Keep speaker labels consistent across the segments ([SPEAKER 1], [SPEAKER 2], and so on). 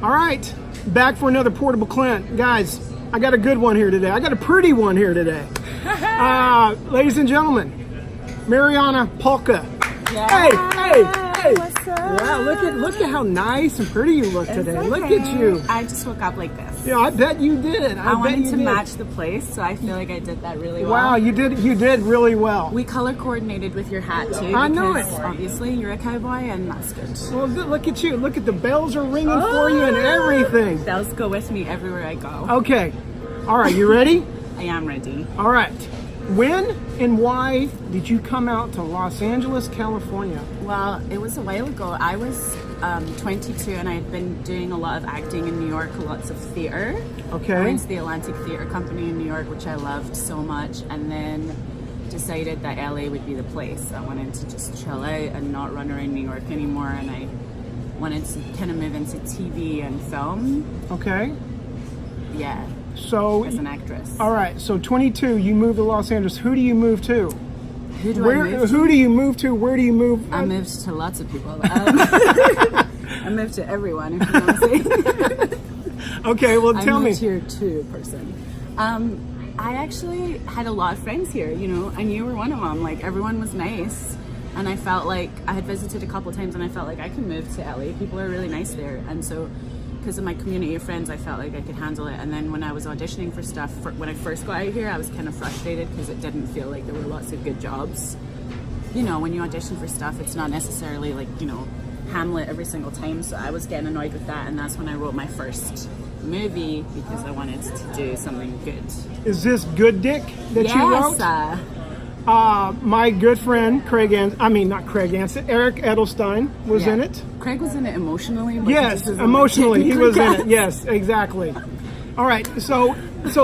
[SPEAKER 1] All right, back for another Portable Clint. Guys, I got a good one here today. I got a pretty one here today. Ladies and gentlemen, Marianna, Palka.
[SPEAKER 2] Yeah.
[SPEAKER 1] Hey.
[SPEAKER 2] What's up?
[SPEAKER 1] Yeah, look at how nice and pretty you look today.
[SPEAKER 2] Okay.
[SPEAKER 1] Look at you.
[SPEAKER 2] I just woke up like this.
[SPEAKER 1] Yeah, I bet you did.
[SPEAKER 2] I wanted to match the place, so I feel like I did that really well.
[SPEAKER 1] Wow, you did really well.
[SPEAKER 2] We color coordinated with your hat too.
[SPEAKER 1] I know it.
[SPEAKER 2] Obviously, you're a cowboy, and that's good.
[SPEAKER 1] Well, look at you. Look at the bells are ringing for you and everything.
[SPEAKER 2] Bells go with me everywhere I go.
[SPEAKER 1] Okay. All right, you ready?
[SPEAKER 2] I am ready.
[SPEAKER 1] All right. When and why did you come out to Los Angeles, California?
[SPEAKER 2] Well, it was a while ago. I was 22 and I had been doing a lot of acting in New York, lots of theater.
[SPEAKER 1] Okay.
[SPEAKER 2] I went to the Atlantic Theater Company in New York, which I loved so much, and then decided that LA would be the place. I wanted to just chill out and not run around New York anymore, and I wanted to kind of move into TV and film.
[SPEAKER 1] Okay.
[SPEAKER 2] Yeah.
[SPEAKER 1] So,
[SPEAKER 2] as an actress.
[SPEAKER 1] All right. So 22, you moved to Los Angeles. Who do you move to?
[SPEAKER 2] Who do I move to?
[SPEAKER 1] Who do you move to? Where do you move?
[SPEAKER 2] I moved to lots of people. I moved to everyone, if you want to say.
[SPEAKER 1] Okay, well, tell me.
[SPEAKER 2] I moved here to person. I actually had a lot of friends here, you know, and you were one of them. Like, everyone was nice. And I felt like I had visited a couple times and I felt like I can move to LA. People are really nice there. And so, because of my community of friends, I felt like I could handle it. And then when I was auditioning for stuff, when I first got out here, I was kind of frustrated because it didn't feel like there were lots of good jobs. You know, when you audition for stuff, it's not necessarily like, you know, Hamlet every single time. So I was getting annoyed with that. And that's when I wrote my first movie, because I wanted to do something good.
[SPEAKER 1] Is this Good Dick that you wrote?
[SPEAKER 2] Yes.
[SPEAKER 1] My good friend Eric Edelstein was in it.
[SPEAKER 2] Craig was in it emotionally.
[SPEAKER 1] Yes, emotionally he was in it. Yes, exactly. All right, so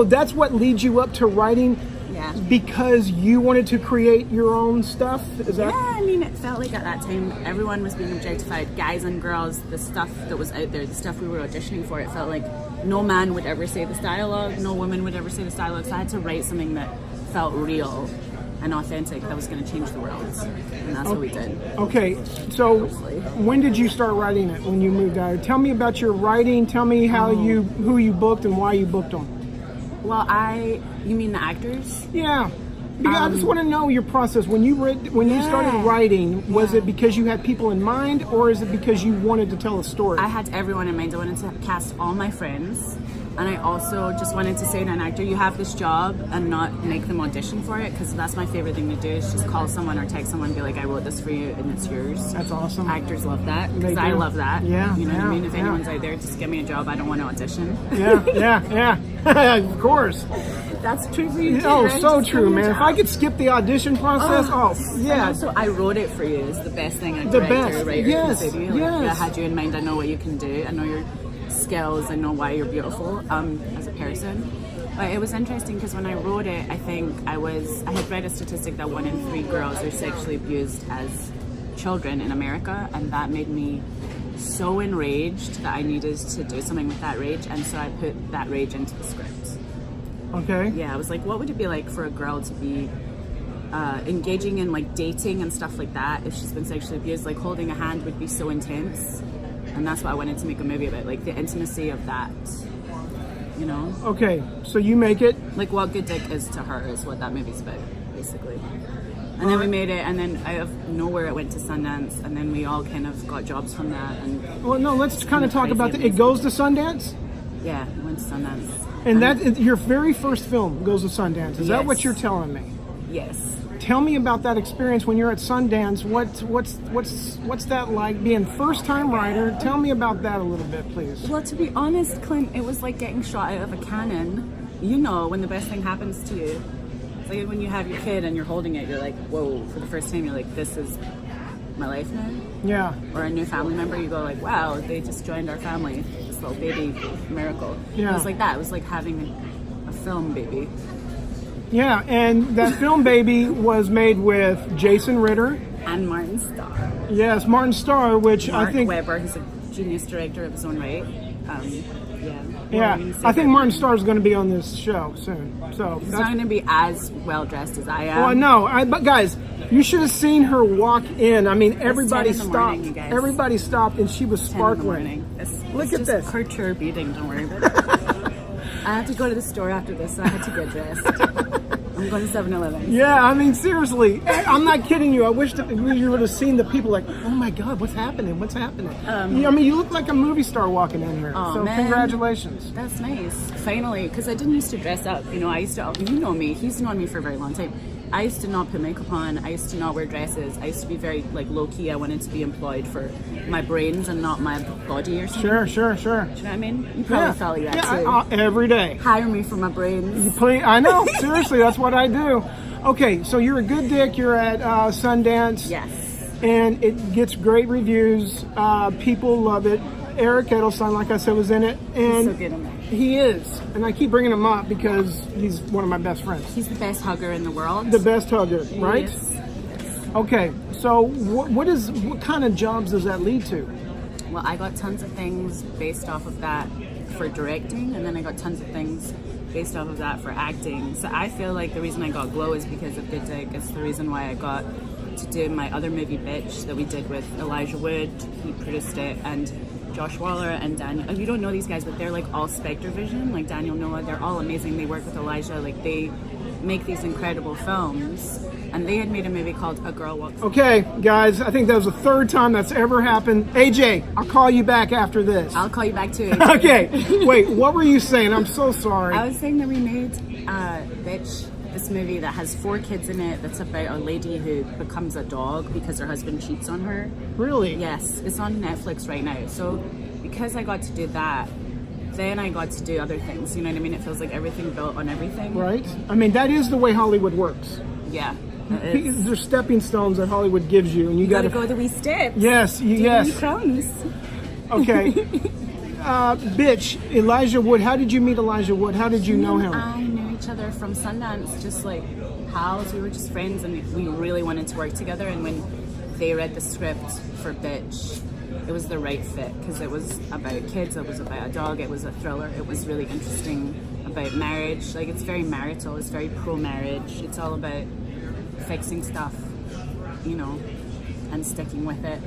[SPEAKER 1] that's what leads you up to writing.
[SPEAKER 2] Yeah.
[SPEAKER 1] Because you wanted to create your own stuff. Is that?
[SPEAKER 2] Yeah, I mean, it felt like at that time everyone was being objectified, guys and girls. The stuff that was out there, the stuff we were auditioning for, it felt like no man would ever say this dialogue, no woman would ever say this dialogue. So I had to write something that felt real and authentic, that was going to change the world, and that's what we did.
[SPEAKER 1] Okay, so when did you start writing it? When you moved out? Tell me about your writing. Tell me who you booked and why you booked them.
[SPEAKER 2] Well, you mean the actors?
[SPEAKER 1] Yeah, because I just want to know your process. When you started writing, was it because you had people in mind, or is it because you wanted to tell a story?
[SPEAKER 2] I had everyone in mind. I wanted to cast all my friends. And I also just wanted to say to an actor, you have this job, and not make them audition for it, because that's my favorite thing to do, is just call someone or text someone and be like, I wrote this for you and it's yours.
[SPEAKER 1] That's awesome.
[SPEAKER 2] Actors love that, because I love that.
[SPEAKER 1] Yeah.
[SPEAKER 2] You know what I mean? If anyone's out there, just give me a job. I don't want to audition.
[SPEAKER 1] Yeah. Of course.
[SPEAKER 2] That's true for you too,
[SPEAKER 1] Oh,
[SPEAKER 2] right?
[SPEAKER 1] so
[SPEAKER 2] Just
[SPEAKER 1] true,
[SPEAKER 2] give me a
[SPEAKER 1] man. If
[SPEAKER 2] job.
[SPEAKER 1] I could skip the audition process, yeah.
[SPEAKER 2] And also, I wrote it for you is the best thing a
[SPEAKER 1] The
[SPEAKER 2] director,
[SPEAKER 1] best.
[SPEAKER 2] writer can say to you. Like,
[SPEAKER 1] Yes.
[SPEAKER 2] I had you in mind. I know what you can do. I know your skills. I know why you're beautiful as a person. But it was interesting because when I wrote it, I think I had read a statistic that 1 in 3 girls are sexually abused as children in America, and that made me so enraged that I needed to do something with that rage, and so I put that rage into the script.
[SPEAKER 1] Okay.
[SPEAKER 2] Yeah, I was like, what would it be like for a girl to be engaging in like dating and stuff like that if she's been sexually abused? Like, holding a hand would be so intense, and that's why I wanted to make a movie about, like, the intimacy of that, you know?
[SPEAKER 1] Okay, so you make it.
[SPEAKER 2] Like, what good dick is to her is what that movie's about, basically. And then we made it, and then out of nowhere it went to Sundance, and then we all kind of got jobs from that. And
[SPEAKER 1] Well, no, let's kind of talk about it goes to Sundance?
[SPEAKER 2] Yeah, it went to Sundance.
[SPEAKER 1] And that your very first film goes to Sundance. Is that what you're telling me?
[SPEAKER 2] Yes.
[SPEAKER 1] Tell me about that experience when you're at Sundance. What's that like, being first-time writer? Tell me about that a little bit, please.
[SPEAKER 2] Well, to be honest, Clint, it was like getting shot out of a cannon. You know, when the best thing happens to you. It's like when you have your kid and you're holding it, you're like, whoa, for the first time, you're like, this is my life now.
[SPEAKER 1] Yeah.
[SPEAKER 2] Or a new family member, you go like, wow, they just joined our family. This little baby miracle.
[SPEAKER 1] Yeah.
[SPEAKER 2] It was like that. It was like having a film baby.
[SPEAKER 1] Yeah, and that film baby was made with Jason Ritter.
[SPEAKER 2] And Martin Starr.
[SPEAKER 1] Yes, Martin Starr, which
[SPEAKER 2] Mark
[SPEAKER 1] I think...
[SPEAKER 2] Webber, who's a genius director of his own right.
[SPEAKER 1] Yeah, I think Martin Starr is going to be on this show soon. So
[SPEAKER 2] He's not going to be as well dressed as I am.
[SPEAKER 1] Well, no, but guys, you should have seen her walk in. I mean, everybody
[SPEAKER 2] 10 in the
[SPEAKER 1] stopped.
[SPEAKER 2] morning, you guys.
[SPEAKER 1] Everybody stopped, and she was
[SPEAKER 2] 10 in the
[SPEAKER 1] sparkling.
[SPEAKER 2] morning.
[SPEAKER 1] Look at
[SPEAKER 2] just
[SPEAKER 1] this.
[SPEAKER 2] Couture beating, don't worry about it. I have to go to the store after this, so I had to get dressed. I'm going to 7-Eleven.
[SPEAKER 1] Yeah, I mean, seriously, I'm not kidding you. I wish that you would have seen the people like, oh my God, what's happening? What's happening? I mean, you look like a movie star walking in here.
[SPEAKER 2] Oh,
[SPEAKER 1] so
[SPEAKER 2] man.
[SPEAKER 1] congratulations.
[SPEAKER 2] That's nice. Finally, because I didn't used to dress up. You know, I used to, you know me, he's known me for a very long time. I used to not put makeup on. I used to not wear dresses. I used to be very like low key. I wanted to be employed for my brains and not my body or something.
[SPEAKER 1] Sure.
[SPEAKER 2] Do you know what I mean? You probably felt like that too.
[SPEAKER 1] Every day.
[SPEAKER 2] Hire me for my brains.
[SPEAKER 1] I know. Seriously, that's what I do. Okay, so you're a good dick. You're at Sundance.
[SPEAKER 2] Yes.
[SPEAKER 1] And it gets great reviews. People love it. Eric Edelstein, like I said, was in it. And
[SPEAKER 2] He's so good in that.
[SPEAKER 1] He is. And I keep bringing him up because he's one of my best friends.
[SPEAKER 2] He's the best hugger in the world.
[SPEAKER 1] The best hugger, right?
[SPEAKER 2] Yes.
[SPEAKER 1] Okay, so what kind of jobs does that lead to?
[SPEAKER 2] Well, I got tons of things based off of that for directing, and then I got tons of things based off of that for acting. So I feel like the reason I got Glow is because of Good Dig. It's the reason why I got to do my other movie, Bitch, that we did with Elijah Wood. He produced it, and Josh Waller and Daniel. You don't know these guys, but they're like all Spectre Vision, like Daniel Noah. They're all amazing. They work with Elijah. Like they make these incredible films. And they had made a movie called A Girl Walks.
[SPEAKER 1] Okay, guys, I think that was the third time that's ever happened. AJ, I'll call you back after this.
[SPEAKER 2] I'll call you back too, AJ.
[SPEAKER 1] Okay, wait, what were you saying? I'm so sorry.
[SPEAKER 2] I was saying that we made Bitch, this movie that has 4 kids in it that's about a lady who becomes a dog because her husband cheats on her.
[SPEAKER 1] Really?
[SPEAKER 2] Yes, it's on Netflix right now. So because I got to do that, then I got to do other things. You know what I mean? It feels like everything built on everything.
[SPEAKER 1] Right? I mean, that is the way Hollywood works.
[SPEAKER 2] Yeah.
[SPEAKER 1] There's stepping stones that Hollywood gives you, and you got to
[SPEAKER 2] go the wee steps.
[SPEAKER 1] Yes, yes.
[SPEAKER 2] Crumbs.
[SPEAKER 1] Okay. Bitch, Elijah Wood. How did you meet Elijah Wood? How did you know him?
[SPEAKER 2] I knew each other from Sundance, just like pals. We were just friends, and we really wanted to work together. And when they read the script for Bitch, it was the right fit because it was about kids, it was about a dog, it was a thriller, it was really interesting about marriage. Like it's very marital, it's very pro-marriage. It's all about fixing stuff, you know, and sticking with it.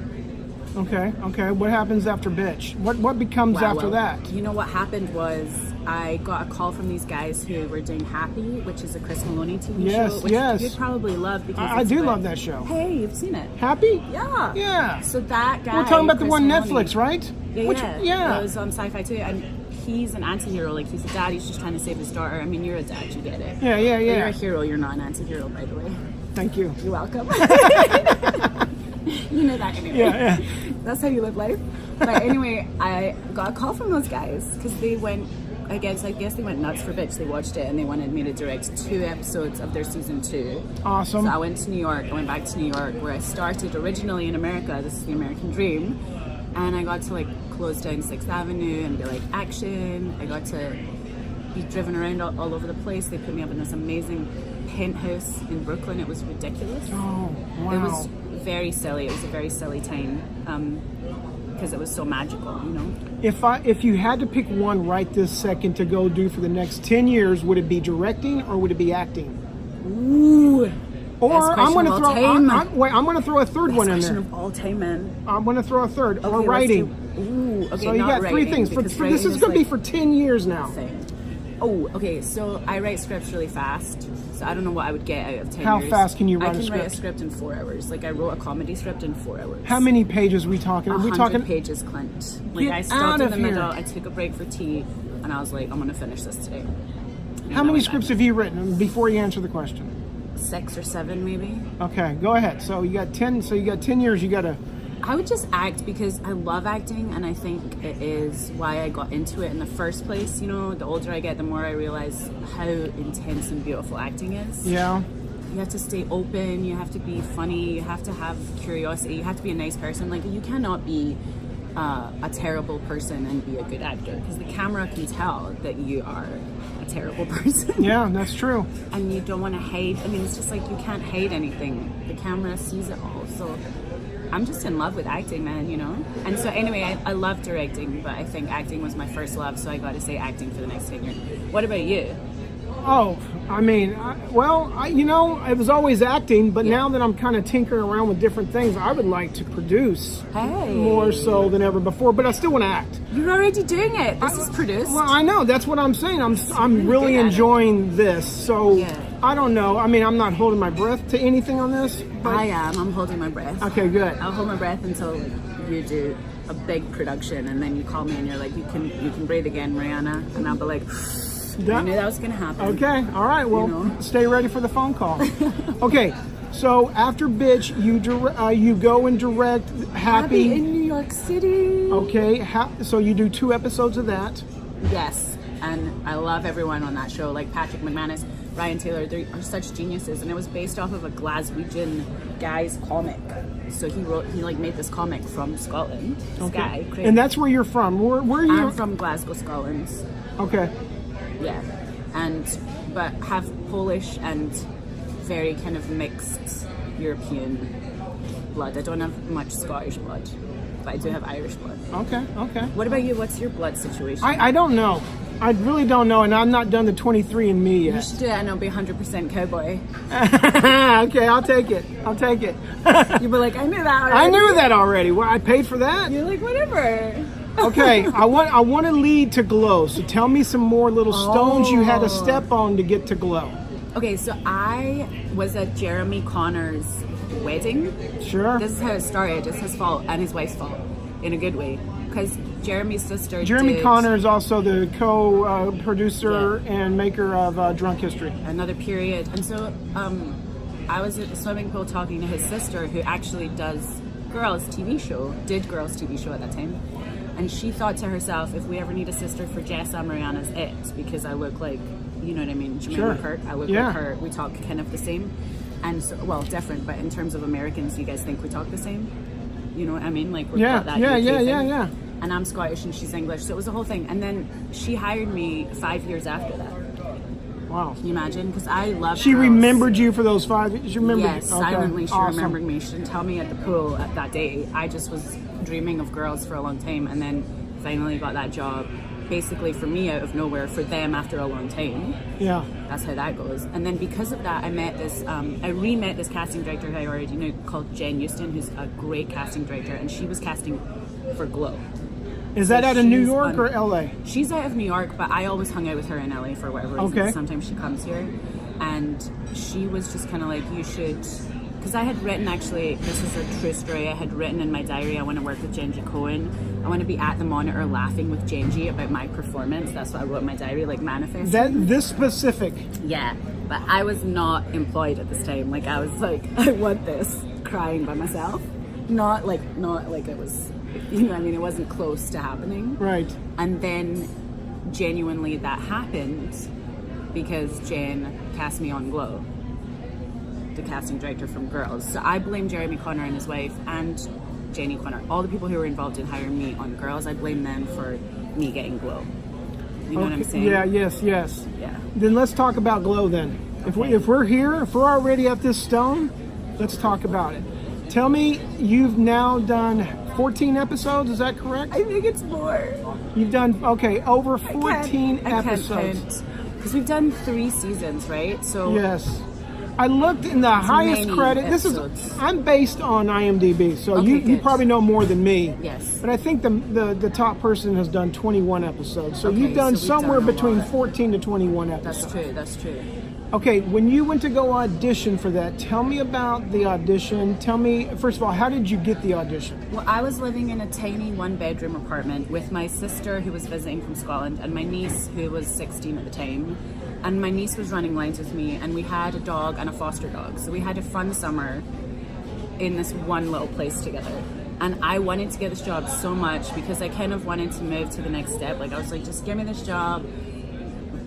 [SPEAKER 1] Okay. What happens after Bitch? What becomes after that?
[SPEAKER 2] You know what happened was I got a call from these guys who were doing Happy, which is a Chris Maloney TV show, which you'd probably love because
[SPEAKER 1] I do love that show.
[SPEAKER 2] Hey, you've seen it?
[SPEAKER 1] Happy?
[SPEAKER 2] Yeah.
[SPEAKER 1] Yeah.
[SPEAKER 2] So that guy.
[SPEAKER 1] We're talking about the
[SPEAKER 2] Chris
[SPEAKER 1] one
[SPEAKER 2] Maloney,
[SPEAKER 1] Netflix, right?
[SPEAKER 2] Yeah. It was on Sci-Fi too, and he's an anti-hero. Like he's a dad. He's just trying to save his daughter. I mean, you're a dad. You get it.
[SPEAKER 1] Yeah.
[SPEAKER 2] But you're a hero. You're not an anti-hero, by the way.
[SPEAKER 1] Thank you.
[SPEAKER 2] You're welcome. You know that anyway.
[SPEAKER 1] Yeah.
[SPEAKER 2] That's how you live life. But anyway, I got a call from those guys because they went. I guess they went nuts for Bitch. They watched it and they wanted me to direct 2 episodes of their season 2.
[SPEAKER 1] Awesome.
[SPEAKER 2] So I went to New York. I went back to New York where I started originally in America. This is the American dream. And I got to like close down 6th Avenue and be like, action. I got to be driven around all over the place. They put me up in this amazing penthouse in Brooklyn. It was ridiculous.
[SPEAKER 1] Oh, wow.
[SPEAKER 2] It was very silly. It was a very silly time because it was so magical, you know.
[SPEAKER 1] If you had to pick one right this second to go do for the next 10 years, would it be directing or would it be acting?
[SPEAKER 2] Ooh.
[SPEAKER 1] Or I'm going to throw. I'm going to throw a third one in there.
[SPEAKER 2] Question of all time, man.
[SPEAKER 1] I'm going to throw a third.
[SPEAKER 2] Okay,
[SPEAKER 1] or writing.
[SPEAKER 2] Ooh. Okay.
[SPEAKER 1] So you got 3 things. This is going to be for 10 years now.
[SPEAKER 2] Oh, okay. So I write scripts really fast. So I don't know what I would get out of 10 years.
[SPEAKER 1] How fast can you write a script?
[SPEAKER 2] I can write a script in 4 hours. Like I wrote a comedy script in 4 hours.
[SPEAKER 1] How many pages are we talking?
[SPEAKER 2] 100 pages, Clint. Like I stopped in the middle.
[SPEAKER 1] Here.
[SPEAKER 2] I took a break for tea, and I was like, I'm gonna finish this today.
[SPEAKER 1] How many scripts have you written before you answer the question?
[SPEAKER 2] 6 or 7, maybe.
[SPEAKER 1] Okay, go ahead. So you got 10. So you got 10 years. You got to.
[SPEAKER 2] I would just act because I love acting, and I think it is why I got into it in the first place. You know, the older I get, the more I realize how intense and beautiful acting is.
[SPEAKER 1] Yeah.
[SPEAKER 2] You have to stay open. You have to be funny. You have to have curiosity. You have to be a nice person. Like you cannot be a terrible person and be a good actor because the camera can tell that you are a terrible person.
[SPEAKER 1] Yeah, that's true.
[SPEAKER 2] And you don't want to hide. I mean, it's just like you can't hide anything. The camera sees it all. So I'm just in love with acting, man, you know? And so anyway, I love directing, but I think acting was my first love, so I got to say acting for the next 10 years. What about you?
[SPEAKER 1] Oh, I mean, you know, it was always acting, but now that I'm kind of tinkering around with different things, I would like to produce more so than ever before, but I still want to act.
[SPEAKER 2] You're already doing it. This is produced.
[SPEAKER 1] Well, I know. That's what I'm saying. I'm really enjoying this. So, I don't know. I mean, I'm not holding my breath to anything on this. But
[SPEAKER 2] I am. I'm holding my breath.
[SPEAKER 1] Okay, good.
[SPEAKER 2] I'll hold my breath until you do a big production, and then you call me and you're like, you can breathe again, Marianna, and I'll be like, I knew that was going to happen.
[SPEAKER 1] Okay, all right. Well, stay ready for the phone call. Okay, so after Bitch, you go and direct Happy
[SPEAKER 2] in New York City.
[SPEAKER 1] Okay, so you do 2 episodes of that.
[SPEAKER 2] Yes, and I love everyone on that show, like Patrick McManus, Ryan Taylor. They are such geniuses, and it was based off of a Glaswegian guy's comic. So he made this comic from Scotland. This guy, Clint.
[SPEAKER 1] And that's where you're from. Where are you?
[SPEAKER 2] I'm from Glasgow, Scotland.
[SPEAKER 1] Okay.
[SPEAKER 2] Yeah, but have Polish and very kind of mixed European blood. I don't have much Scottish blood, but I do have Irish blood.
[SPEAKER 1] Okay.
[SPEAKER 2] What about you? What's your blood situation?
[SPEAKER 1] I don't know. I really don't know, and I'm not done the 23andMe yet.
[SPEAKER 2] You should do it, and I'll be 100% cowboy.
[SPEAKER 1] Okay, I'll take it.
[SPEAKER 2] You'll be like, I knew that already.
[SPEAKER 1] I knew that already. Well, I paid for that.
[SPEAKER 2] You're like, whatever.
[SPEAKER 1] Okay, I want to lead to glow. So tell me some more little stones you had to step on to get to glow.
[SPEAKER 2] Okay, so I was at Jeremy Connor's wedding.
[SPEAKER 1] Sure.
[SPEAKER 2] This is how it started. It's his fault and his wife's fault, in a good way, because Jeremy's sister.
[SPEAKER 1] Jeremy Connor is also the co-producer and maker of Drunk History.
[SPEAKER 2] Another period, and so I was at the swimming pool talking to his sister, who actually did Girls TV show at that time. And she thought to herself, if we ever need a sister for Jessa, Marianna's it, because I look like, you know what I mean, Jemima Kirk. I look like her. We talk kind of the same, and so, well, different, but in terms of Americans, you guys think we talk the same? You know what I mean? Like we're got that UK thing. And I'm Scottish and she's English, so it was a whole thing. And then she hired me 5 years after that.
[SPEAKER 1] Wow.
[SPEAKER 2] Can you imagine? Because I love
[SPEAKER 1] She
[SPEAKER 2] girls.
[SPEAKER 1] Remembered you for those 5 years? She remembered
[SPEAKER 2] Yes,
[SPEAKER 1] you? Okay.
[SPEAKER 2] silently she
[SPEAKER 1] Awesome.
[SPEAKER 2] remembered me. She didn't tell me at the pool at that day. I just was dreaming of girls for a long time, and then finally got that job, basically for me out of nowhere, for them after a long time.
[SPEAKER 1] Yeah.
[SPEAKER 2] That's how that goes. And then because of that, I met this, I re-met this casting director who I already knew, called Jen Houston, who's a great casting director, and she was casting for Glow.
[SPEAKER 1] Is that out of New York or LA?
[SPEAKER 2] She's out of New York, but I always hung out with her in LA for whatever reason.
[SPEAKER 1] Okay.
[SPEAKER 2] Sometimes she comes here, and she was just kind of like, you should, because I had written, actually, this is a true story, I had written in my diary, I want to work with Genji Cohen. I want to be at the monitor laughing with Genji about my performance. That's what I wrote in my diary, like manifesting.
[SPEAKER 1] This specific?
[SPEAKER 2] Yeah, but I was not employed at this time. Like, I was like, I want this, crying by myself. Not like it was, you know what I mean, it wasn't close to happening.
[SPEAKER 1] Right.
[SPEAKER 2] And then genuinely that happened because Jen cast me on Glow, the casting director from Girls. So I blame Jeremy Connor and his wife and Jenny Connor, all the people who were involved in hiring me on Girls. I blame them for me getting Glow. You know what I'm saying?
[SPEAKER 1] Yeah, yes.
[SPEAKER 2] Yeah.
[SPEAKER 1] Then let's talk about Glow then. If we're here, if we're already at this stone, let's talk about it. Tell me, you've now done 14 episodes, is that correct?
[SPEAKER 2] I think it's more.
[SPEAKER 1] You've done, over 14 episodes.
[SPEAKER 2] Because we've done 3 seasons, right? So
[SPEAKER 1] yes. I looked in the highest credit.
[SPEAKER 2] Episodes.
[SPEAKER 1] I'm based on IMDb, so you probably know more than me.
[SPEAKER 2] Yes.
[SPEAKER 1] But I think the top person has done 21 episodes. So you've done somewhere between 14 to 21 episodes.
[SPEAKER 2] That's true.
[SPEAKER 1] Okay, when you went to go audition for that, tell me about the audition. Tell me, first of all, how did you get the audition?
[SPEAKER 2] Well, I was living in a tiny 1-bedroom apartment with my sister who was visiting from Scotland and my niece who was 16 at the time. And my niece was running lines with me, and we had a dog and a foster dog. So we had a fun summer in this one little place together. And I wanted to get this job so much because I kind of wanted to move to the next step. Like, I was like, just give me this job.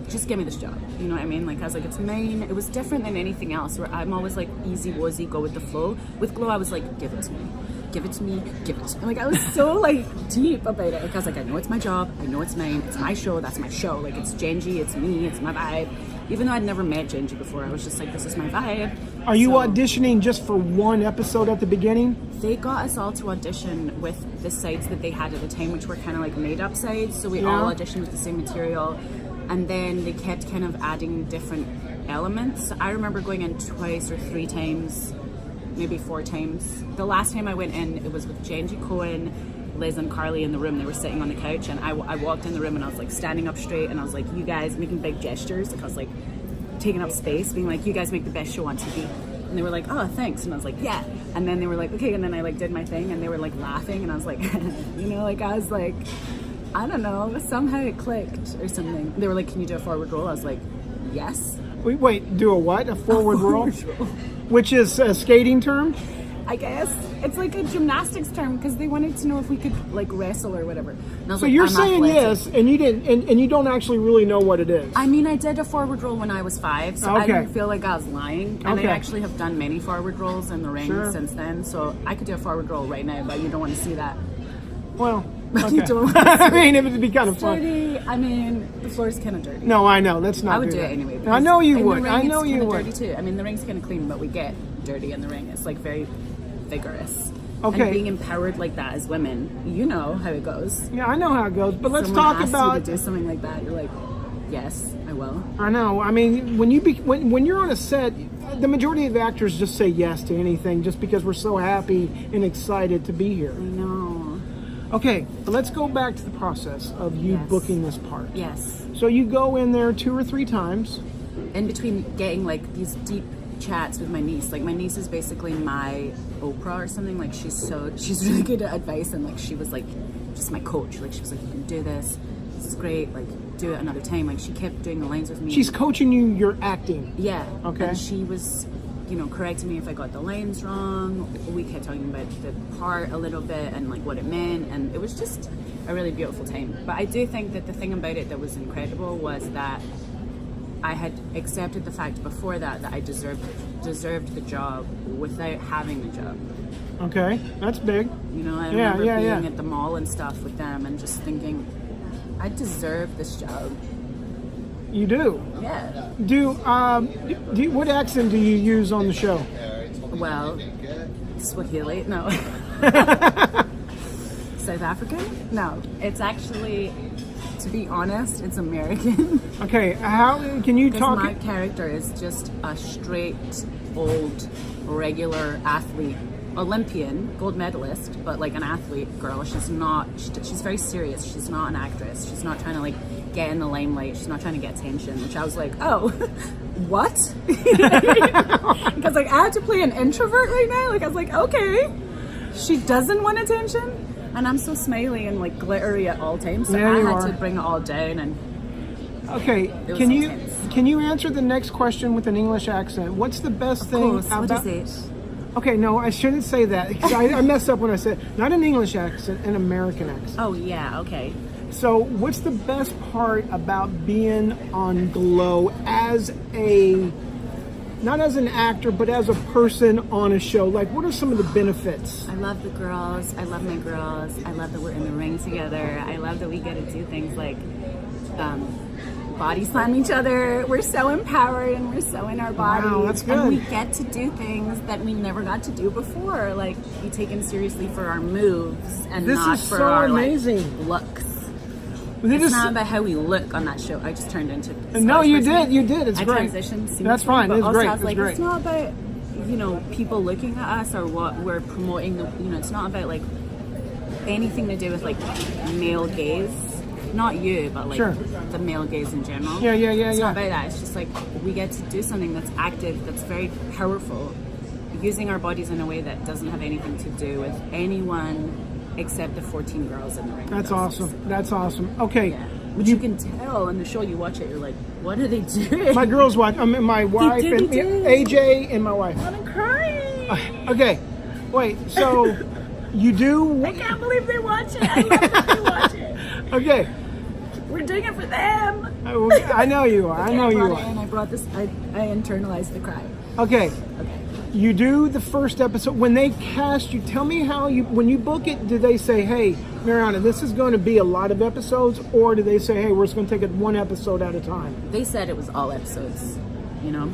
[SPEAKER 2] Just give me this job. You know what I mean? Like, I was like, it's mine. It was different than anything else where I'm always like easy wozy, go with the flow. With Glow, I was like, give it to me. give it to me, give it to me. Like, I was so, like, deep about it. Like, I was like, I know it's my job, I know it's mine, it's my show, that's my show. Like, it's Genji, it's me, it's my vibe. Even though I'd never met Genji before, I was just like, this is my vibe.
[SPEAKER 1] Are you auditioning just for one episode at the beginning?
[SPEAKER 2] They got us all to audition with the sides that they had at the time, which were kind of like made-up sides. So we all auditioned with the same material. And then they kept kind of adding different elements. I remember going in twice or 3 times, maybe 4 times. The last time I went in, it was with Genji Cohen, Liz and Carly in the room. They were sitting on the couch, and I walked in the room and I was like standing up straight, and I was like, you guys, making big gestures. Like, I was like taking up space, being like, you guys make the best show on TV. And they were like, oh, thanks. And I was like, yeah. And then they were like, okay. And then I like did my thing, and they were like laughing, and I was like, you know, like I was like, I don't know, somehow it clicked or something. They were like, can you do a forward roll? I was like, yes.
[SPEAKER 1] Wait, do a what? A forward roll?
[SPEAKER 2] roll?
[SPEAKER 1] Which is a skating term?
[SPEAKER 2] I guess it's like a gymnastics term, because they wanted to know if we could like wrestle or whatever. And I was
[SPEAKER 1] So
[SPEAKER 2] like,
[SPEAKER 1] you're
[SPEAKER 2] I'm
[SPEAKER 1] saying
[SPEAKER 2] athletic.
[SPEAKER 1] yes, and you didn't, and you don't actually really know what it is.
[SPEAKER 2] I mean, I did a forward roll when I was 5, so I
[SPEAKER 1] Okay.
[SPEAKER 2] didn't feel like I was lying. And
[SPEAKER 1] Okay.
[SPEAKER 2] I actually have done many forward rolls in the ring since then, so I could do a forward roll right now, but you don't want to see that.
[SPEAKER 1] Well,
[SPEAKER 2] You
[SPEAKER 1] okay.
[SPEAKER 2] don't.
[SPEAKER 1] I mean, it would be kind of fun.
[SPEAKER 2] Dirty. I mean, the floor is kind of dirty.
[SPEAKER 1] No, I know. Let's not
[SPEAKER 2] I would do
[SPEAKER 1] that.
[SPEAKER 2] it anyway.
[SPEAKER 1] I know you
[SPEAKER 2] in the
[SPEAKER 1] would.
[SPEAKER 2] ring,
[SPEAKER 1] I know
[SPEAKER 2] it's
[SPEAKER 1] you
[SPEAKER 2] kinda
[SPEAKER 1] would.
[SPEAKER 2] dirty too. I mean, the ring's kind of clean, but we get dirty in the ring. It's like very vigorous.
[SPEAKER 1] Okay.
[SPEAKER 2] And being empowered like that as women, you know how it goes.
[SPEAKER 1] Yeah, I know how it goes. But let's
[SPEAKER 2] Someone
[SPEAKER 1] talk
[SPEAKER 2] asks
[SPEAKER 1] about.
[SPEAKER 2] you to do something like that. You're like, yes, I will.
[SPEAKER 1] I know. I mean, when when you're on a set, the majority of actors just say yes to anything just because we're so happy and excited to be here.
[SPEAKER 2] I know.
[SPEAKER 1] Okay, but let's go back to the process of you
[SPEAKER 2] Yes.
[SPEAKER 1] booking this part.
[SPEAKER 2] Yes.
[SPEAKER 1] So you go in there 2 or 3 times.
[SPEAKER 2] In between getting like these deep chats with my niece. Like, my niece is basically my Oprah or something. Like, she's really good at advice, and like she was like just my coach. Like, she was like, you can do this. This is great. Like, do it another time. Like, she kept doing the lines with me.
[SPEAKER 1] She's coaching you your acting.
[SPEAKER 2] Yeah.
[SPEAKER 1] Okay.
[SPEAKER 2] And she was, you know, correcting me if I got the lines wrong. We kept talking about the part a little bit and like what it meant, and it was just a really beautiful time. But I do think that the thing about it that was incredible was that I had accepted the fact before that I deserved the job without having the job.
[SPEAKER 1] Okay, that's big.
[SPEAKER 2] You know, I
[SPEAKER 1] Yeah,
[SPEAKER 2] remember
[SPEAKER 1] yeah,
[SPEAKER 2] being
[SPEAKER 1] yeah.
[SPEAKER 2] at the mall and stuff with them and just thinking, I deserve this job.
[SPEAKER 1] You do.
[SPEAKER 2] Yeah.
[SPEAKER 1] What accent do you use on the show?
[SPEAKER 2] Well, Swahili? No. South African? No. It's actually, to be honest, it's American.
[SPEAKER 1] Okay, how can you
[SPEAKER 2] Because
[SPEAKER 1] talk?
[SPEAKER 2] my character is just a straight, old, regular athlete. Olympian, gold medalist, but like an athlete girl. She's not, she's very serious. She's not an actress. She's not trying to like get in the limelight. She's not trying to get attention, which I was like, oh, what? Because like I have to play an introvert right now. Like I was like, okay, she doesn't want attention, and I'm so smiley and like glittery at all times. So
[SPEAKER 1] Yeah,
[SPEAKER 2] I
[SPEAKER 1] you
[SPEAKER 2] had
[SPEAKER 1] are.
[SPEAKER 2] to bring it all down. And
[SPEAKER 1] Okay,
[SPEAKER 2] was
[SPEAKER 1] can you
[SPEAKER 2] intense.
[SPEAKER 1] answer the next question with an English accent? What's the best thing
[SPEAKER 2] of course, what
[SPEAKER 1] about?
[SPEAKER 2] is it?
[SPEAKER 1] Okay, no, I shouldn't say that. 'Cause I messed up when I said not an English accent, an American accent.
[SPEAKER 2] Oh yeah, okay.
[SPEAKER 1] So, what's the best part about being on Glow as not as an actor, but as a person on a show? Like, what are some of the benefits?
[SPEAKER 2] I love the girls. I love my girls. I love that we're in the ring together. I love that we get to do things like body slam each other. We're so empowered and we're so in our bodies.
[SPEAKER 1] Wow, that's good.
[SPEAKER 2] And we get to do things that we never got to do before, like be taken seriously for our moves and
[SPEAKER 1] This
[SPEAKER 2] not
[SPEAKER 1] is
[SPEAKER 2] for
[SPEAKER 1] so
[SPEAKER 2] our
[SPEAKER 1] amazing.
[SPEAKER 2] like looks.
[SPEAKER 1] This
[SPEAKER 2] It's
[SPEAKER 1] is-
[SPEAKER 2] not about how we look on that show. I just turned into a
[SPEAKER 1] No,
[SPEAKER 2] Scottish
[SPEAKER 1] you
[SPEAKER 2] person.
[SPEAKER 1] did. You did. It's
[SPEAKER 2] I
[SPEAKER 1] great.
[SPEAKER 2] transitioned seamlessly,
[SPEAKER 1] That's fine.
[SPEAKER 2] but
[SPEAKER 1] It's
[SPEAKER 2] also
[SPEAKER 1] great.
[SPEAKER 2] I was
[SPEAKER 1] It's
[SPEAKER 2] like,
[SPEAKER 1] great.
[SPEAKER 2] it's not about, you know, people looking at us or what we're promoting. You know, it's not about like anything to do with like male gaze. Not you, but like
[SPEAKER 1] Sure.
[SPEAKER 2] the male gaze in general.
[SPEAKER 1] Yeah,
[SPEAKER 2] It's
[SPEAKER 1] yeah.
[SPEAKER 2] not about that. It's just like we get to do something that's active, that's very powerful, using our bodies in a way that doesn't have anything to do with anyone except the 14 girls in the ring.
[SPEAKER 1] That's awesome. That's awesome. Okay.
[SPEAKER 2] Yeah. Which you can tell in the show. You watch it, you're like, what are they doing?
[SPEAKER 1] My girls watch. My wife
[SPEAKER 2] did,
[SPEAKER 1] and
[SPEAKER 2] they did.
[SPEAKER 1] AJ and my wife.
[SPEAKER 2] I'm crying.
[SPEAKER 1] Okay. Wait. So you do?
[SPEAKER 2] I can't believe they watch it. I love that they watch it.
[SPEAKER 1] Okay.
[SPEAKER 2] We're doing it for them.
[SPEAKER 1] I know you are. I know you
[SPEAKER 2] brought it
[SPEAKER 1] are.
[SPEAKER 2] in. I brought this. I internalized the cry.
[SPEAKER 1] Okay.
[SPEAKER 2] Okay.
[SPEAKER 1] You do the first episode. When they cast you, tell me how you, when you book it, do they say, hey, Marianna, this is going to be a lot of episodes? Or do they say, hey, we're just going to take it one episode at a time?
[SPEAKER 2] They said it was all episodes, you know?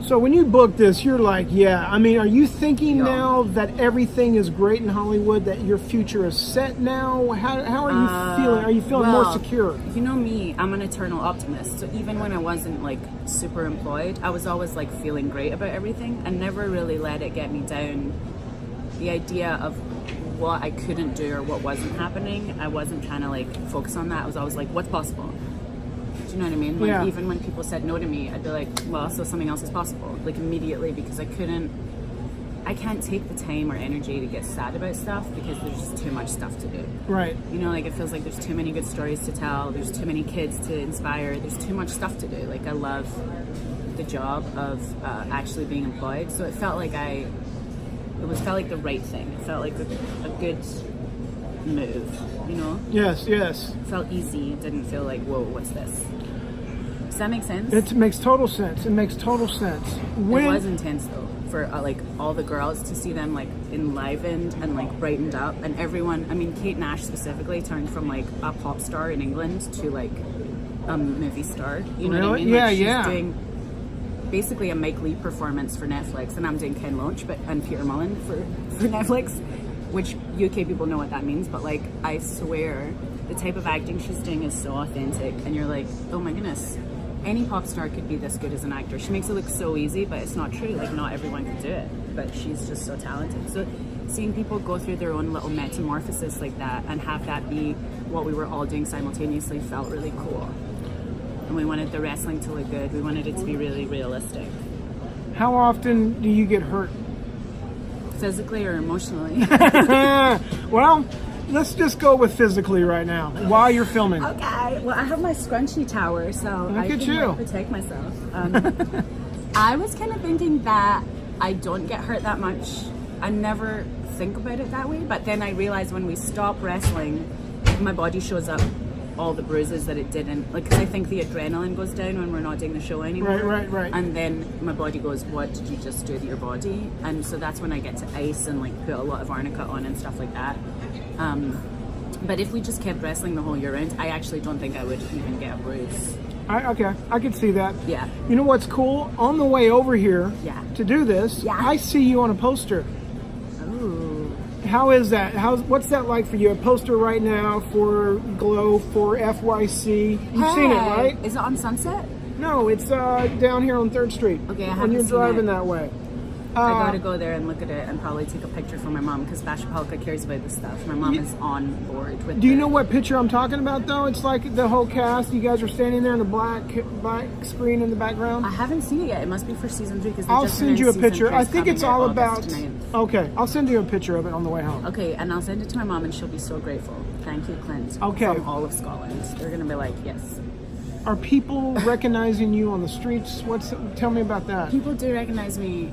[SPEAKER 1] So when you book this, you're like, yeah. I mean, are you thinking
[SPEAKER 2] Yeah.
[SPEAKER 1] now that everything is great in Hollywood, that your future is set now? How are you feeling? Are you feeling more
[SPEAKER 2] Well,
[SPEAKER 1] secure?
[SPEAKER 2] You know me, I'm an eternal optimist. So even when I wasn't like super employed, I was always like feeling great about everything and never really let it get me down. The idea of what I couldn't do or what wasn't happening, I wasn't trying to like focus on that. I was always like, what's possible? Do you know what I mean? Like,
[SPEAKER 1] Yeah.
[SPEAKER 2] even when people said no to me, I'd be like, well, so something else is possible. Like immediately, because I can't take the time or energy to get sad about stuff because there's just too much stuff to do.
[SPEAKER 1] Right.
[SPEAKER 2] You know, like it feels like there's too many good stories to tell. There's too many kids to inspire. There's too much stuff to do. Like I love the job of actually being employed. So it felt like felt like the right thing. It felt like a good move, you know?
[SPEAKER 1] Yes, yes.
[SPEAKER 2] It felt easy. It didn't feel like, whoa, what's this? Does that make sense?
[SPEAKER 1] It makes total sense. It makes total sense.
[SPEAKER 2] It was intense though, for like all the girls to see them like enlivened and like brightened up, and everyone. I mean, Kate Nash specifically turned from like a pop star in England to like a movie star. You know what I
[SPEAKER 1] Really?
[SPEAKER 2] mean? Like,
[SPEAKER 1] Yeah,
[SPEAKER 2] she's
[SPEAKER 1] yeah.
[SPEAKER 2] doing basically a Mike Lee performance for Netflix, and I'm doing Ken Loach, and Peter Mullen for Netflix, which UK people know what that means. But like, I swear, the type of acting she's doing is so authentic, and you're like, oh my goodness. Any pop star could be this good as an actor. She makes it look so easy, but it's not true. Like, not everyone can do it, but she's just so talented. So seeing people go through their own little metamorphosis like that and have that be what we were all doing simultaneously felt really cool. And we wanted the wrestling to look good. We wanted it to be really realistic.
[SPEAKER 1] How often do you get hurt?
[SPEAKER 2] Physically or emotionally?
[SPEAKER 1] Well, let's just go with physically right now while you're filming.
[SPEAKER 2] Okay, well, I have my scrunchy tower, so
[SPEAKER 1] Look
[SPEAKER 2] I
[SPEAKER 1] at
[SPEAKER 2] can
[SPEAKER 1] you.
[SPEAKER 2] like, protect myself. I was kind of thinking that I don't get hurt that much. I never think about it that way, but then I realized when we stop wrestling, my body shows up all the bruises that it didn't. Like, 'cause I think the adrenaline goes down when we're not doing the show anymore.
[SPEAKER 1] Right.
[SPEAKER 2] And then my body goes, what did you just do to your body? And so that's when I get to ice and like put a lot of arnica on and stuff like that. But if we just kept wrestling the whole year round, I actually don't think I would even get a bruise.
[SPEAKER 1] Okay, I can see that.
[SPEAKER 2] Yeah.
[SPEAKER 1] You know what's cool? On the way over here
[SPEAKER 2] Yeah.
[SPEAKER 1] to do this,
[SPEAKER 2] Yeah.
[SPEAKER 1] I see you on a poster.
[SPEAKER 2] Ooh.
[SPEAKER 1] How is that? What's that like for you? A poster right now for Glow, for FYC. You've seen it, right?
[SPEAKER 2] Is it on Sunset?
[SPEAKER 1] No, it's down here on 3rd Street.
[SPEAKER 2] Okay, I
[SPEAKER 1] when
[SPEAKER 2] haven't
[SPEAKER 1] you're
[SPEAKER 2] seen
[SPEAKER 1] driving
[SPEAKER 2] it.
[SPEAKER 1] that way.
[SPEAKER 2] I gotta go there and look at it and probably take a picture for my mom because Palka cares about this stuff. My mom is on board with
[SPEAKER 1] Do you
[SPEAKER 2] it.
[SPEAKER 1] know what picture I'm talking about, though? It's like the whole cast. You guys are standing there in the black screen in the background.
[SPEAKER 2] I haven't seen it yet. It must be for season 3 because
[SPEAKER 1] I'll send you a picture. I think it's all about. Okay, I'll send you a picture of it on the way home.
[SPEAKER 2] Okay, and I'll send it to my mom and she'll be so grateful. Thank you, Clint.
[SPEAKER 1] Okay.
[SPEAKER 2] From all of Scotland. They're gonna be like, yes.
[SPEAKER 1] Are people recognizing you on the streets? Tell me about that.
[SPEAKER 2] People do recognize me.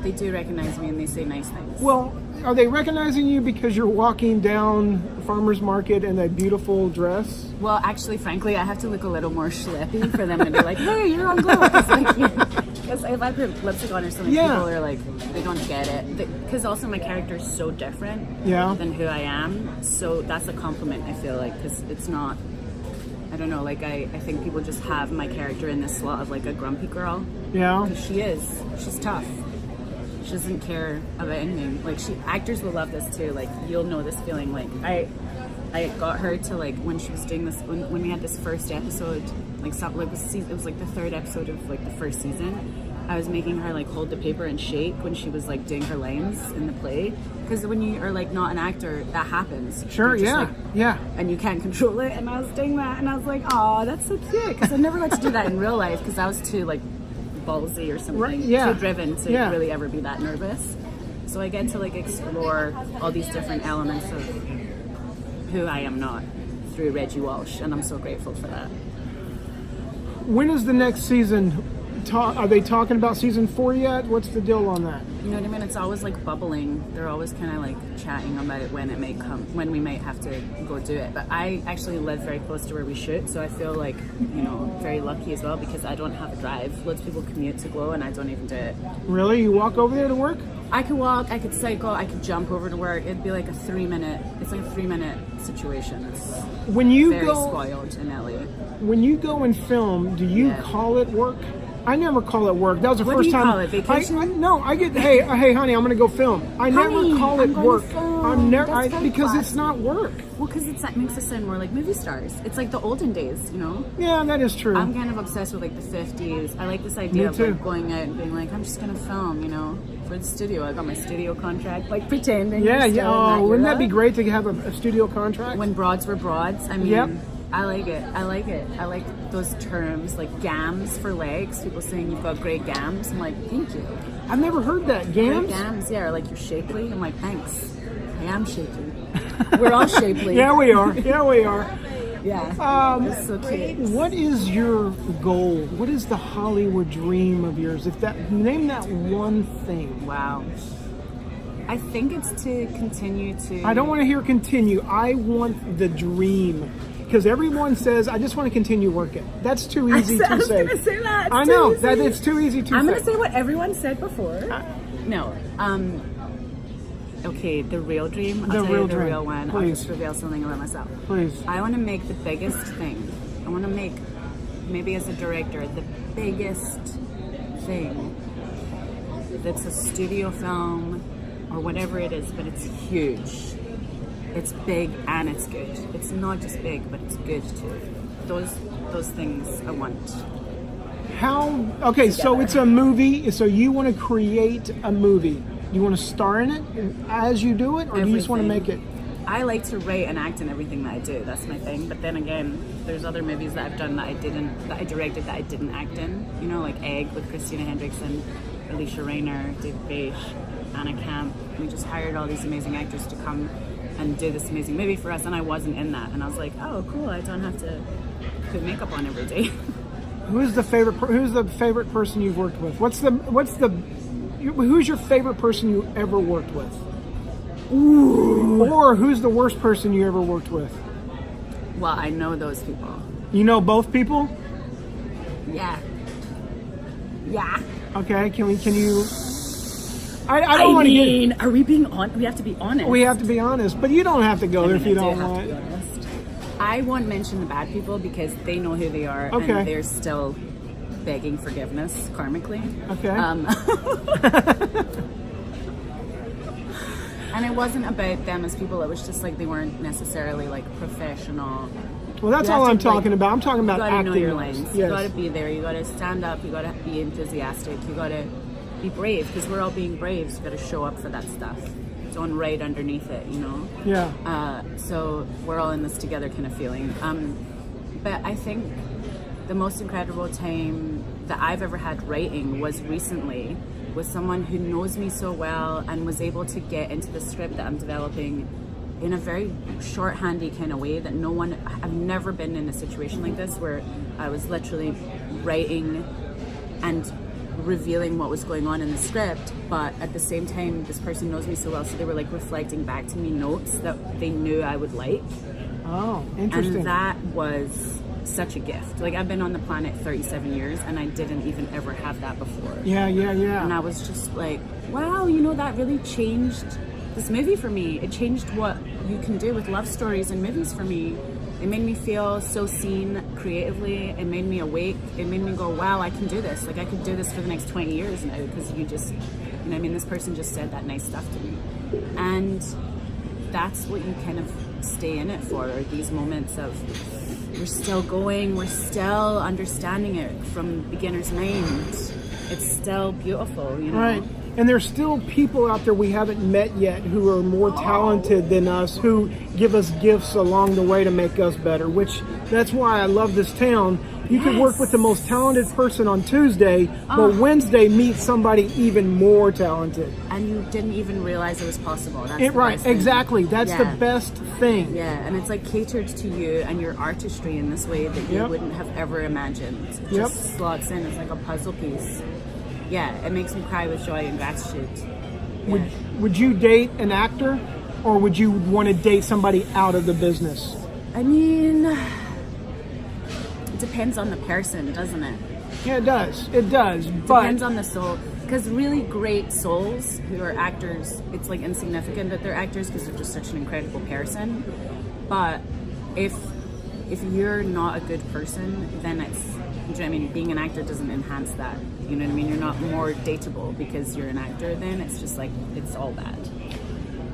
[SPEAKER 2] They do recognize me and they say nice things.
[SPEAKER 1] Well, are they recognizing you because you're walking down the farmer's market in a beautiful dress?
[SPEAKER 2] Well, actually, frankly, I have to look a little more schleppy for them to be like, hey, you're on Glow. Because if I put lipstick on or something,
[SPEAKER 1] Yeah.
[SPEAKER 2] people are like, they don't get it. Because also my character is so different than who I am. So that's a compliment, I feel like, because it's not, I don't know, like I think people just have my character in this slot of like a grumpy girl.
[SPEAKER 1] Yeah.
[SPEAKER 2] Because she is. She's tough. She doesn't care about anything. Like actors will love this too. Like you'll know this feeling. Like I got her to like when she was doing this when we had this first episode. Like it was like the 3rd episode of like the 1st season. I was making her like hold the paper and shake when she was like doing her lines in the play. Because when you are like not an actor, that happens.
[SPEAKER 1] Sure.
[SPEAKER 2] You're just,
[SPEAKER 1] Yeah.
[SPEAKER 2] like,
[SPEAKER 1] Yeah.
[SPEAKER 2] and you can't control it. And I was doing that, and I was like, oh, that's so cute. Because I never got to do that in real life because I was too like ballsy or something,
[SPEAKER 1] Right, yeah.
[SPEAKER 2] too driven to
[SPEAKER 1] Yeah.
[SPEAKER 2] really ever be that nervous. So I get to like explore all these different elements of who I am not through Reggie Walsh, and I'm so grateful for that.
[SPEAKER 1] When is the next season Are they talking about season 4 yet? What's the deal on that?
[SPEAKER 2] You know what I mean? It's always like bubbling. They're always kind of like chatting about it when it may come, when we might have to go do it. But I actually live very close to where we shoot, so I feel like, you know, very lucky as well because I don't have a drive. Loads of people commute to Glow, and I don't even do it.
[SPEAKER 1] Really? You walk over there to work?
[SPEAKER 2] I could walk, I could cycle, I could jump over to work. It'd be like a 3-minute. It's like a 3-minute situation. It's
[SPEAKER 1] when you
[SPEAKER 2] very
[SPEAKER 1] go
[SPEAKER 2] spoiled in LA.
[SPEAKER 1] When you go and film, do you call it work? I never call it work. That was the
[SPEAKER 2] What
[SPEAKER 1] first
[SPEAKER 2] do you
[SPEAKER 1] time.
[SPEAKER 2] call it? Vacation?
[SPEAKER 1] No, I get hey honey, I'm gonna go film. I never call it
[SPEAKER 2] I'm going
[SPEAKER 1] work.
[SPEAKER 2] to film.
[SPEAKER 1] I'm never
[SPEAKER 2] That's very
[SPEAKER 1] because
[SPEAKER 2] classy.
[SPEAKER 1] it's not work.
[SPEAKER 2] Well, because it makes us sound more like movie stars. It's like the olden days, you know?
[SPEAKER 1] Yeah, that is true.
[SPEAKER 2] I'm kind of obsessed with like the 50s. I like this idea of
[SPEAKER 1] too.
[SPEAKER 2] like going out and being like, I'm just gonna film, you know, for the studio. I got my studio contract, like pretending.
[SPEAKER 1] Yeah,
[SPEAKER 2] you're
[SPEAKER 1] yeah.
[SPEAKER 2] still in
[SPEAKER 1] Oh, wouldn't that be
[SPEAKER 2] era.
[SPEAKER 1] great to have a studio contract?
[SPEAKER 2] When broads were broads, I mean,
[SPEAKER 1] Yep.
[SPEAKER 2] I like it. I like it. I like those terms like gams for legs. People saying you've got great gams. I'm like, thank you.
[SPEAKER 1] I've never heard that.
[SPEAKER 2] Great
[SPEAKER 1] Gams?
[SPEAKER 2] gams, yeah. Or like you're shapely. I'm like, thanks. I am shapely. We're all shapely.
[SPEAKER 1] Yeah, we are. Yeah, we are.
[SPEAKER 2] Yeah. It's so cute.
[SPEAKER 1] What is your goal? What is the Hollywood dream of yours? Name that one thing.
[SPEAKER 2] Wow. I think it's to continue to.
[SPEAKER 1] I don't want to hear continue. I want the dream. Because everyone says, I just want to continue working. That's too easy to say.
[SPEAKER 2] I was going to say that.
[SPEAKER 1] I know. That it's too easy to say.
[SPEAKER 2] I'm going to say what everyone said before. No. Okay, the real dream. I'll tell you the real one. I'll
[SPEAKER 1] Please.
[SPEAKER 2] just reveal something about myself.
[SPEAKER 1] Please.
[SPEAKER 2] I want to make the biggest thing. I want to make, maybe as a director, the biggest thing that's a studio film or whatever it is, but it's huge. It's big and it's good. It's not just big, but it's good too. Those things I want.
[SPEAKER 1] Okay, so it's a movie. So you want to create a movie. You want to star in it as you do it, or do you just want to make it?
[SPEAKER 2] I like to write and act in everything that I do. That's my thing. But then again, there's other movies that I've done that I directed that I didn't act in. You know, like Egg with Christina Hendrickson, Alicia Rayner, David Beige, Anna Camp. We just hired all these amazing actors to come and do this amazing movie for us, and I wasn't in that. And I was like, oh, cool! I don't have to put makeup on every day.
[SPEAKER 1] Who's the favorite person you've worked with? Who's your favorite person you ever worked with? Ooh. Or who's the worst person you ever worked with?
[SPEAKER 2] Well, I know those people.
[SPEAKER 1] You know both people?
[SPEAKER 2] Yeah. Yeah.
[SPEAKER 1] Okay. Can you? I don't want to get.
[SPEAKER 2] Are we being on? We have to be honest.
[SPEAKER 1] We have to be honest, but you don't have to go there if you don't
[SPEAKER 2] have to
[SPEAKER 1] want.
[SPEAKER 2] be honest. I won't mention the bad people because they know who they are and they're still begging forgiveness karmically.
[SPEAKER 1] Okay.
[SPEAKER 2] And it wasn't about them as people. It was just like they weren't necessarily like professional.
[SPEAKER 1] Well, that's all I'm talking about. I'm talking about acting.
[SPEAKER 2] You gotta know your lines.
[SPEAKER 1] Yes.
[SPEAKER 2] You gotta be there. You gotta stand up. You gotta be enthusiastic. You gotta be brave because we're all being brave. So you gotta show up for that stuff. Don't write underneath it, you know?
[SPEAKER 1] Yeah.
[SPEAKER 2] So we're all in this together kind of feeling. But I think the most incredible time that I've ever had writing was recently with someone who knows me so well and was able to get into the script that I'm developing in a very shorthandy kind of way that I've never been in a situation like this where I was literally writing and revealing what was going on in the script, but at the same time this person knows me so well, so they were like reflecting back to me notes that they knew I would like.
[SPEAKER 1] Oh, interesting.
[SPEAKER 2] And that was such a gift. Like, I've been on the planet 37 years and I didn't even ever have that before.
[SPEAKER 1] Yeah.
[SPEAKER 2] And I was just like, wow, you know, that really changed this movie for me. It changed what you can do with love stories and movies for me. It made me feel so seen creatively. It made me awake. It made me go, wow, I can do this. Like, I could do this for the next 20 years now because you know what I mean? This person just said that nice stuff to me. And that's what you kind of stay in it for, are these moments of we're still going, we're still understanding it from beginner's mind. It's still beautiful, you know?
[SPEAKER 1] Right. And there's still people out there we haven't met yet who are more talented than us, who give us gifts along the way to make us better, which that's why I love this town, You could work with the most talented person on Tuesday, but Wednesday meet somebody even more talented.
[SPEAKER 2] And you didn't even realize it was possible. That's the
[SPEAKER 1] Right,
[SPEAKER 2] best thing.
[SPEAKER 1] exactly. That's the best thing.
[SPEAKER 2] Yeah, and it's like catered to you and your artistry in this way that you wouldn't have ever imagined. It just slots in. It's like a puzzle piece. Yeah, it makes me cry with joy and gratitude. Yeah.
[SPEAKER 1] Would you date an actor, or would you want to date somebody out of the business?
[SPEAKER 2] I mean, it depends on the person, doesn't it?
[SPEAKER 1] Yeah, it does. It does. But
[SPEAKER 2] Depends on the soul. Because really great souls who are actors, it's like insignificant that they're actors because they're just such an incredible person. But if you're not a good person, then it's, do you know what I mean? Being an actor doesn't enhance that. You know what I mean? You're not more dateable because you're an actor. Then it's just like it's all bad.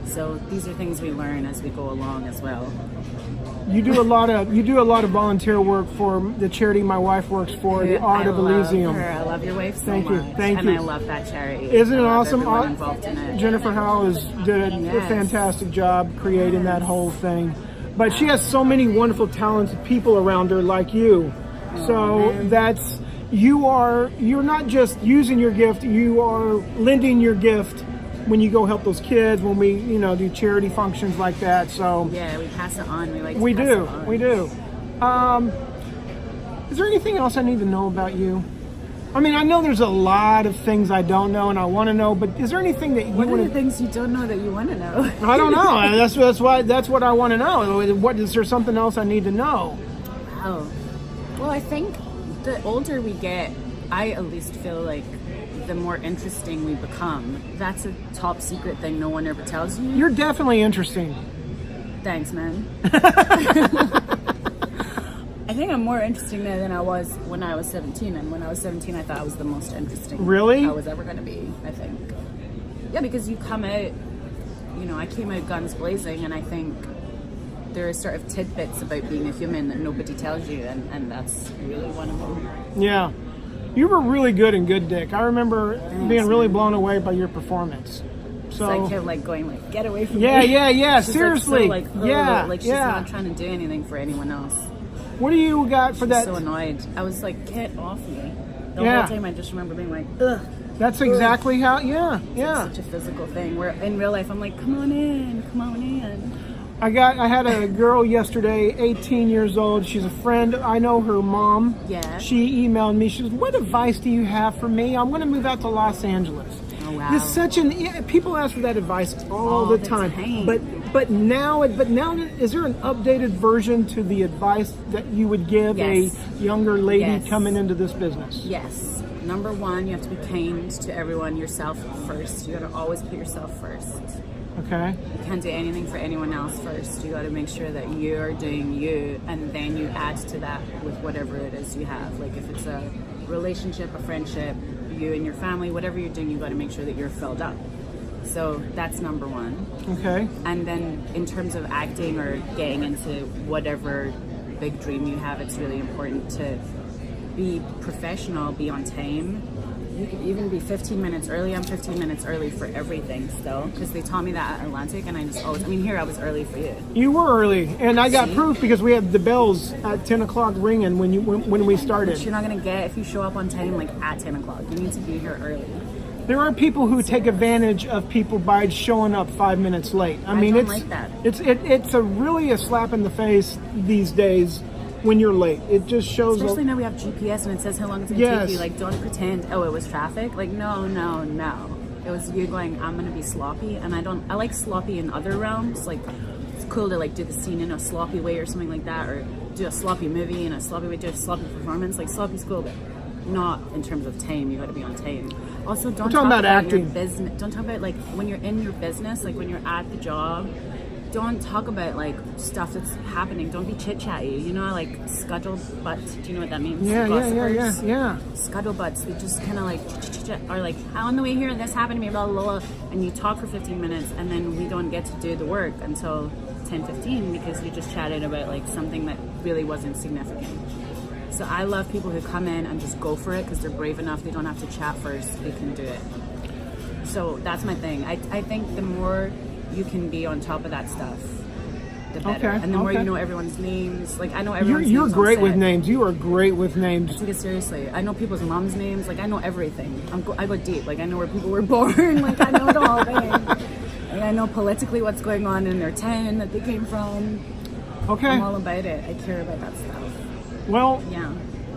[SPEAKER 2] So these are things we learn as we go along as well.
[SPEAKER 1] You do a lot of volunteer work for the charity my wife works for, the Art of Elysium.
[SPEAKER 2] I love your wife so
[SPEAKER 1] Thank
[SPEAKER 2] much.
[SPEAKER 1] you. Thank
[SPEAKER 2] and
[SPEAKER 1] you.
[SPEAKER 2] I love that charity.
[SPEAKER 1] Isn't it
[SPEAKER 2] I love
[SPEAKER 1] awesome?
[SPEAKER 2] everyone involved in it.
[SPEAKER 1] Jennifer Howe did a fantastic job creating that whole thing. But she has so many wonderful, talented people around her like you. So that's, you're not just using your gift, you are lending your gift when you go help those kids, when we, do charity functions like that. So
[SPEAKER 2] yeah, we pass it on. We
[SPEAKER 1] We do. Is there anything else I need to know about you? I mean, I know there's a lot of things I don't know and I want to know, but is there anything that you want to?
[SPEAKER 2] What are the things you don't know that you want to know?
[SPEAKER 1] I don't know. That's what I want to know. What is there something else I need to know?
[SPEAKER 2] Wow. Well, I think the older we get, I at least feel like the more interesting we become. That's a top secret thing no one ever tells you.
[SPEAKER 1] You're definitely interesting.
[SPEAKER 2] Thanks, man. I think I'm more interesting now than I was when I was 17. And when I was 17, I thought I was the most interesting
[SPEAKER 1] Really?
[SPEAKER 2] I was ever going to be, I think. Yeah, because you come out, I came out guns blazing, and I think there are sort of tidbits about being a human that nobody tells you, and that's really one of them.
[SPEAKER 1] Yeah. You were really good in Good Dick. I remember being really blown away by your performance. So
[SPEAKER 2] I kept going get away from me.
[SPEAKER 1] Yeah.
[SPEAKER 2] She's
[SPEAKER 1] Seriously.
[SPEAKER 2] She's not trying to do anything for anyone else.
[SPEAKER 1] What do you got for that?
[SPEAKER 2] So annoyed. I was like, get off me. The whole time I just remember being like, ugh.
[SPEAKER 1] That's exactly how.
[SPEAKER 2] It's such a physical thing. Where in real life, I'm like, come on in.
[SPEAKER 1] I had a girl yesterday, 18 years old. She's a friend. I know her mom.
[SPEAKER 2] Yeah.
[SPEAKER 1] She emailed me. She says, "What advice do you have for me? I'm going to move out to Los Angeles."
[SPEAKER 2] Oh wow.
[SPEAKER 1] It's such people ask for that advice all the time. But now, is there an updated version to the advice that you would give a younger lady coming into this business?
[SPEAKER 2] Yes. Number one, you have to be kind to everyone, yourself first. You got to always put yourself first.
[SPEAKER 1] Okay.
[SPEAKER 2] You can't do anything for anyone else first. You got to make sure that you're doing you, and then you add to that with whatever it is you have. Like if it's a relationship, a friendship, you and your family, whatever you're doing, you got to make sure that you're filled up. So that's number one.
[SPEAKER 1] Okay.
[SPEAKER 2] And then in terms of acting or getting into whatever big dream you have, it's really important to be professional, be on time. You could even be 15 minutes early. I'm 15 minutes early for everything still, because they taught me that at Atlantic, and I just always, here I was early for you.
[SPEAKER 1] You were early, and I got proof because we had the bells at 10 o'clock ringing when we started.
[SPEAKER 2] But you're not going to get if you show up on time at 10 o'clock. You need to be here early.
[SPEAKER 1] There are people who take advantage of people by showing up 5 minutes late. I mean,
[SPEAKER 2] don't
[SPEAKER 1] it's
[SPEAKER 2] like that.
[SPEAKER 1] It's really a slap in the face these days when you're late. It just shows.
[SPEAKER 2] Especially now we have GPS and it says how long it's going to take you. Don't pretend, oh, it was traffic. No. It was you going, I'm going to be sloppy. And I like sloppy in other realms. It's cool to do the scene in a sloppy way or something like that. Or do a sloppy movie in a sloppy way, do a sloppy performance. Sloppy's cool, but not in terms of time. You got to be on time. Also, don't talk about acting. Your business. Don't talk about when you're in your business, when you're at the job. Don't talk about stuff that's happening. Don't be chit-chatty. Scuttlebutt. Do you know what that means?
[SPEAKER 1] Yeah.
[SPEAKER 2] Scuttlebutts. They just kind of are on the way here, this happened to me, blah, blah, blah. And you talk for 15 minutes, and then we don't get to do the work until 10:15 because you just chatted about something that really wasn't significant. So I love people who come in and just go for it because they're brave enough. They don't have to chat first. They can do it. So that's my thing. I think the more you can be on top of that stuff, the better.
[SPEAKER 1] Okay,
[SPEAKER 2] And the more
[SPEAKER 1] okay.
[SPEAKER 2] you know everyone's names, like I know everyone's
[SPEAKER 1] You're
[SPEAKER 2] names on
[SPEAKER 1] great with
[SPEAKER 2] set.
[SPEAKER 1] names. You are great with names.
[SPEAKER 2] Take it seriously. I know people's moms' names. Like I know everything. I go deep. Like I know where people were born. Like I know the whole thing. And I know politically what's going on in their town that they came from.
[SPEAKER 1] Okay.
[SPEAKER 2] I'm all about it. I care about that stuff.
[SPEAKER 1] Well,
[SPEAKER 2] Yeah.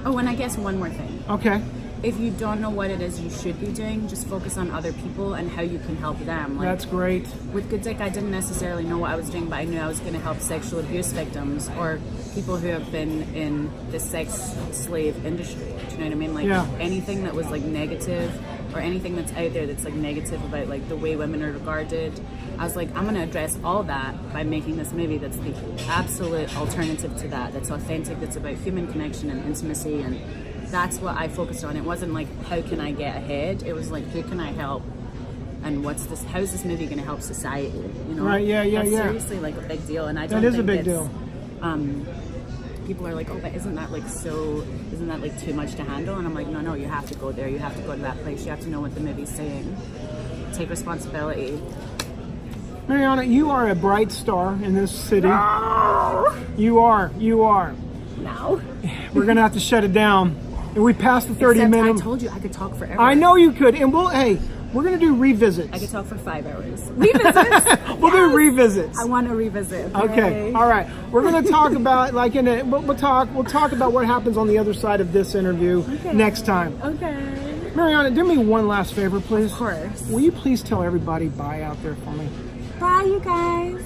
[SPEAKER 2] Oh, and I guess one more thing.
[SPEAKER 1] okay.
[SPEAKER 2] If you don't know what it is you should be doing, just focus on other people and how you can help them. Like,
[SPEAKER 1] That's great.
[SPEAKER 2] with Good Dick, I didn't necessarily know what I was doing, but I knew I was going to help sexual abuse victims or people who have been in the sex slave industry. Do you know what I mean? Like
[SPEAKER 1] Yeah.
[SPEAKER 2] anything that was like negative or anything that's out there that's like negative about like the way women are regarded. I was like, I'm going to address all that by making this movie that's the absolute alternative to that. That's authentic. That's about human connection and intimacy, and that's what I focused on. It wasn't like how can I get ahead. It was like who can I help, and how's this movie going to help society? You know,
[SPEAKER 1] Right, yeah,
[SPEAKER 2] that's
[SPEAKER 1] yeah.
[SPEAKER 2] seriously like a big deal, and I don't
[SPEAKER 1] That is a
[SPEAKER 2] think
[SPEAKER 1] big
[SPEAKER 2] it's,
[SPEAKER 1] deal.
[SPEAKER 2] People are like, oh, but isn't that like too much to handle? And I'm like, no, you have to go there. You have to go to that place. You have to know what the movie's saying. Take responsibility.
[SPEAKER 1] Marianna, you are a bright star in this city. You are.
[SPEAKER 2] No.
[SPEAKER 1] We're going to have to shut it down. And we passed the 30
[SPEAKER 2] Except
[SPEAKER 1] minute.
[SPEAKER 2] I told you I could talk forever.
[SPEAKER 1] I know you could. And we're going to do revisits.
[SPEAKER 2] I could talk for 5 hours. Revisits?
[SPEAKER 1] We'll do revisits.
[SPEAKER 2] I want to revisit.
[SPEAKER 1] Okay. All right. We're going to talk about we'll talk about what happens on the other side of this interview next time.
[SPEAKER 2] Okay.
[SPEAKER 1] Marianna, do me one last favor, please.
[SPEAKER 2] Of course.
[SPEAKER 1] Will you please tell everybody bye out there for me?
[SPEAKER 2] Bye, you guys.